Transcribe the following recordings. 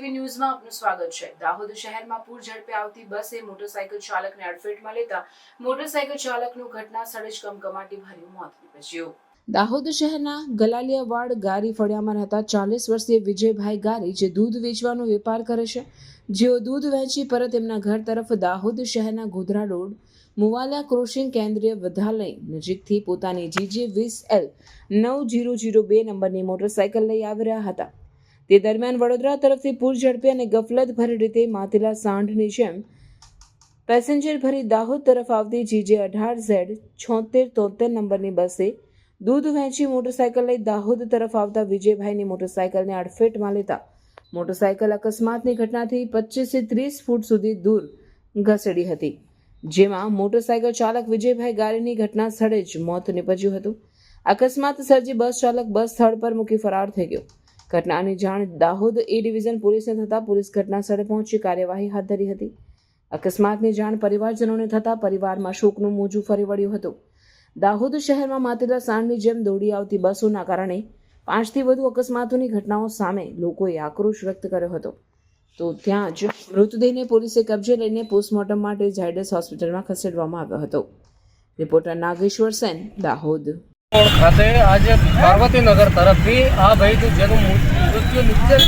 TV ન્યૂઝમાં આપનું સ્વાગત છે। દાહોદ શહેરમાં પૂર ઝડપે આવતી બસે મોટરસાઇકલ ચાલકને અડફેટમાં લેતા મોટરસાઇકલ ચાલકનું ઘટના સ્થળે જ કમકમાટી ભર્યું મોત નીપજ્યું। દાહોદ શહેરના ગલાલિયાવાડ ગારી ફળિયામાં રહેતા 40 વર્ષીય વિજયભાઈ ગારી જે દૂધ વેચવાનો વેપાર કરે છે, જેઓ દૂધ વેચી પરત તેમના ઘર તરફ દાહોદ શહેરના ગોધરા રોડ મુવાલિયા ક્રોસિંગ કેન્દ્રીય વિદ્યાલય નજીકથી પોતાની GJ20L 9002 નંબરની મોટરસાઇકલ લઈ આવી રહ્યા હતા। તે દરમિયાન વડોદરા તરફથી પૂર ઝડપે અને ગફલતભરી રીતે માતેલા સાંઢની જેમ પેસેન્જર ભરી દાહોદ તરફ આવતી GJ18Z 7673 નંબરની બસે દૂધ વેચી મોટરસાઇકલ લઈ દાહોદ તરફ આવતા વિજયભાઈની મોટરસાઇકલને અડફેટમાં લેતા મોટરસાઇકલ અકસ્માતની ઘટનાથી 25 થી 30 ફૂટ સુધી દૂર ઘસેડી હતી, જેમાં મોટરસાઇકલ ચાલક વિજયભાઈ ગારીની ઘટના સ્થળે જ મોત નીપજ્યું હતું। અકસ્માત સર્જી બસ ચાલક બસ સ્થળ પર મૂકી ફરાર થઈ ગયો। ઘટનાની જાણ દાહોદ એ ડિવિઝન પોલીસને થતાં પોલીસ ઘટના સ્થળે પહોંચી કાર્યવાહી હાથ ધરી હતી। અકસ્માતની જાણ પરિવારજનોને થતાં પરિવારમાં શોકનું મોજું ફરી વળ્યું હતું। દાહોદ શહેરમાં માતેલા સાંઢની જેમ દોડી આવતી બસોના કારણે 5 થી વધુ અકસ્માતોની ઘટનાઓ સામે લોકોએ આક્રોશ વ્યક્ત કર્યો હતો, તો ત્યાં જ મૃતદેહને પોલીસે કબજે લઈને પોસ્ટમોર્ટમ માટે ઝાયડસ હોસ્પિટલમાં ખસેડવામાં આવ્યો હતો। રિપોર્ટર નાગેશ્વર સેન, દાહોદ। ખાતે આજે પાર્વતીનગર તરફથી આ ભાઈ જેનું મૃત્યુ નિપજેલ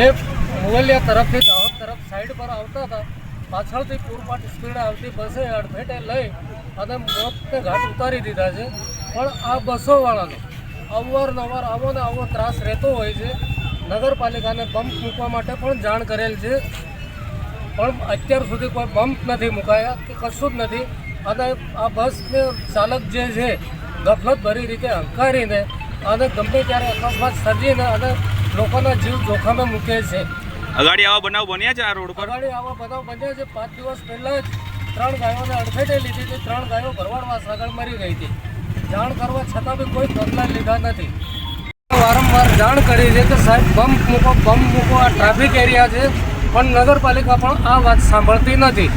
એ મુવલિયા તરફથી દાહોદ તરફ સાઈડ પર આવતા હતા। પાછળથી પૂરપાટ સ્પીડે આવતી બસે અડફેટે લઈ અને મોતને ઘાટ ઉતારી દીધા છે। પણ આ બસોવાળાનો અવારનવાર આવો ને આવો ત્રાસ રહેતો હોય છે। નગરપાલિકાને બમ્પ મૂકવા માટે પણ જાણ કરેલ છે, પણ અત્યાર સુધી કોઈ બમ્પ નથી મુકાયા કે કશું જ નથી। અને આ બસને ચાલક જે છે ગફલત ભરી રીતે હંકારીને અને ગમે ત્યારે અકસ્માત સર્જીને અને લોકોના જીવ જોખમે મૂકે છે। અગાડી આવા બનાવ બન્યા છે આ રોડ પર? અગાડી આવા બનાવ બન્યા છે। 5 દિવસ પહેલાં જ 3 ગાયોને અડફેટે લીધી હતી। 3 ગાયો ભરવાડમાં આગળ મરી ગઈ હતી। જાણ કરવા છતાં બી કોઈ પગલાં લીધા નથી। વારંવાર જાણ કરી છે કે સાહેબ બમ્પ મૂકો, આ ટ્રાફિક એરિયા છે, પણ નગરપાલિકા પણ આ વાત સાંભળતી નથી।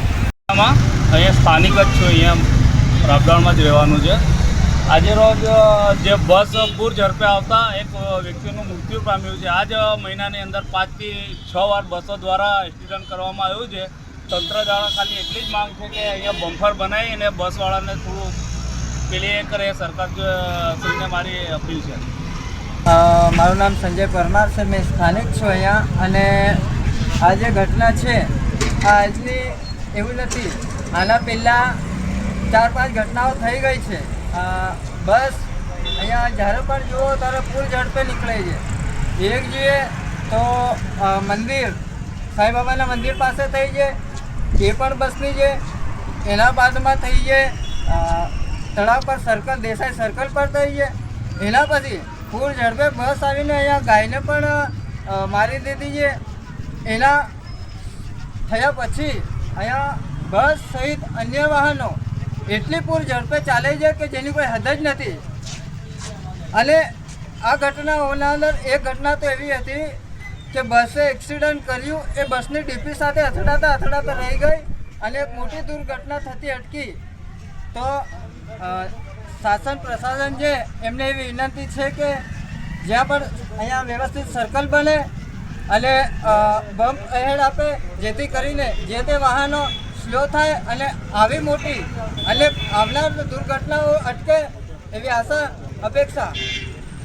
અહીંયા સ્થાનિક જ છું, અહીંયા રાબડાણમાં જ રહેવાનું છે। આજે રોજ જે બસ પૂર ઝડપે આવતા એક વ્યક્તિનું મૃત્યુ પામ્યું છે। આ જ મહિનાની અંદર 5 થી 6 વાર બસો દ્વારા એક્સિડન્ટ કરવામાં આવ્યું છે। તંત્ર દ્વારા ખાલી એટલી જ માંગ છે કે અહીંયા બમ્ફર બનાવી અને બસવાળાને થોડું પેલી એ કરે, સરકારશ્રીને મારી અપીલ છે। મારું નામ સંજય પરમાર છે, મેં સ્થાનિક છું અહીંયા। અને આ જે ઘટના છે આ આજની એવું નથી, આના પહેલાં 4-5 ઘટનાઓ થઈ ગઈ છે। બસ અહીંયા જ્યારે પણ જુઓ ત્યારે પૂર ઝડપે નીકળે છે। એક જોઈએ તો મંદિર સાંઈબાબાના મંદિર પાસે થઈ છે, એ પણ બસની છે। એના બાદમાં થઈ છે તળાવ પર સર્કલ, દેસાઈ સર્કલ પર થઈ છે। એના પછી પૂર ઝડપે બસ આવીને અહીંયા ગાયને પણ મારી દીધી છે। એના થયા પછી અહીંયા બસ સહિત અન્ય વાહનો એટલી પૂર ઝડપે ચાલે છે કે જેની કોઈ હદ જ નથી। અને આ ઘટનાઓના અંદર એક ઘટના તો એવી હતી કે બસે એક્સિડન્ટ કર્યું, એ બસની ડીપી સાથે અથડાતા રહી ગઈ અને એક મોટી દુર્ઘટના થતી અટકી। તો શાસન પ્રશાસન છે એમને એવી વિનંતી છે કે જ્યાં પણ અહીંયા વ્યવસ્થિત સર્કલ બને અને બમ્પ અહેડ આપે, જેથી કરીને જે તે વાહનો સ્લો થાય અને આવી મોટી અને આવનાર દુર્ઘટનાઓ અટકે એવી આશા અપેક્ષા।